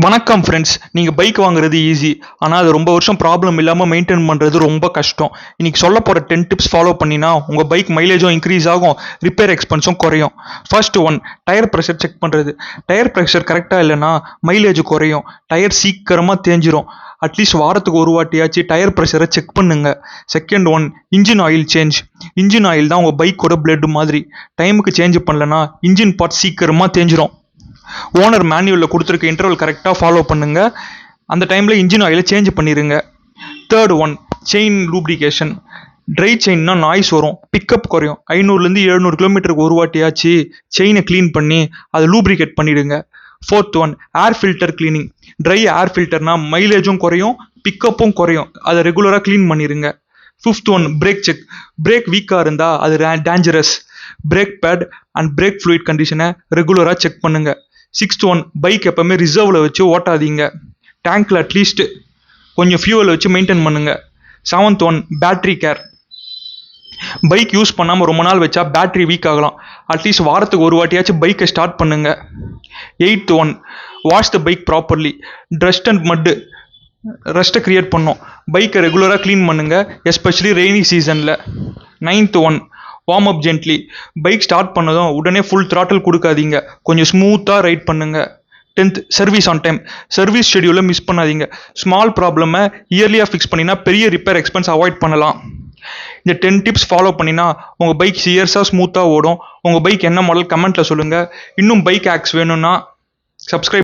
வணக்கம் ஃப்ரெண்ட்ஸ். நீங்கள் பைக் வாங்குறது ஈஸி, ஆனால் அது ரொம்ப வருஷம் ப்ராப்ளம் இல்லாமல் மெயின்டைன் பண்ணுறது ரொம்ப கஷ்டம். இன்னைக்கு சொல்ல போகிற 10 டிப்ஸ் ஃபாலோ பண்ணினா உங்கள் பைக் மைலேஜும் இன்க்ரீஸ் ஆகும், ரிப்பேர் எக்ஸ்பென்ஸும் குறையும். First one, tyre pressure check பண்ணுறது. டயர் ப்ரெஷர் கரெக்டாக இல்லைன்னா மைலேஜ் குறையும், டயர் சீக்கிரமாக தேஞ்சிரும். அட்லீஸ்ட் வாரத்துக்கு ஒரு வாட்டியாச்சு டயர் ப்ரெஷரை செக் பண்ணுங்க. Second one, engine oil change. Engine oil தான் உங்கள் பைக்கோட பிளட் மாதிரி. டைமுக்கு சேஞ்ச் பண்ணலன்னா இன்ஜின் பார்ட் சீக்கிரமாக தேஞ்சிரும். ஓனர் மேனுவலில் கொடுத்துருக்க இன்டர்வல் கரெக்டாக ஃபாலோ பண்ணுங்க. அந்த டைமில் இன்ஜின் ஆயிலை சேஞ்ச் பண்ணிடுங்க. Third one, chain lubrication. Dry செயின்னா நாய்ஸ் வரும், பிக்கப் குறையும். 500லேருந்து 700 கிலோமீட்டருக்கு ஒரு வாட்டியாச்சு செயினை க்ளீன் பண்ணி அதை லூப்ரிகேட் பண்ணிடுங்க. Fourth one, air filter cleaning. Dry air ஃபில்டர்னா மைலேஜும் குறையும், பிக்கப்பும் குறையும். அதை ரெகுலராக க்ளீன் பண்ணிடுங்க. Fifth one, brake check. Brake வீக்காக இருந்தால் அது dangerous. Brake pad and brake fluid கண்டிஷனை ரெகுலராக செக் பண்ணுங்க. சிக்ஸ்த் ஒன், பைக் எப்பவுமே ரிசர்வில் வச்சு ஓட்டாதீங்க. டேங்க்கில் அட்லீஸ்ட் கொஞ்சம் ஃபியூவல் வச்சு மெயின்டைன் பண்ணுங்க. Seventh one, battery care. Bike use பண்ணாமல் ரொம்ப நாள் வச்சா பேட்ரி வீக் ஆகலாம். அட்லீஸ்ட் வாரத்துக்கு ஒரு வாட்டியாச்சும் பைக்கை ஸ்டார்ட் பண்ணுங்க. Eighth one, wash the bike properly. Dust and mud ரெஸ்ட்டை கிரியேட் பண்ணும். பைக்கை ரெகுலராக க்ளீன் பண்ணுங்க, எஸ்பெஷலி ரெய்னி சீசனில். Ninth one, warm up gently. Bike start பண்ணதும் உடனே ஃபுல் த்ராட்டில் கொடுக்காதீங்க, கொஞ்சம் ஸ்மூத்தாக ரைட் பண்ணுங்க. 10th, service on time. Service ஷெடியூலை மிஸ் பண்ணாதீங்க. ஸ்மால் ப்ராப்ளமை இயர்லியாக ஃபிக்ஸ் பண்ணினா பெரிய ரிப்பேர் எக்ஸ்பென்ஸ் அவாய்ட் பண்ணலாம். இந்த 10 டிப்ஸ் ஃபாலோ பண்ணினா உங்கள் பைக் இயர்ஸாக ஸ்மூத்தாக ஓடும். உங்கள் பைக் என்ன மாடல் கமெண்ட்டில் சொல்லுங்கள். இன்னும் பைக் ஆக்ஸ் வேணும்னா சப்ஸ்கிரைப்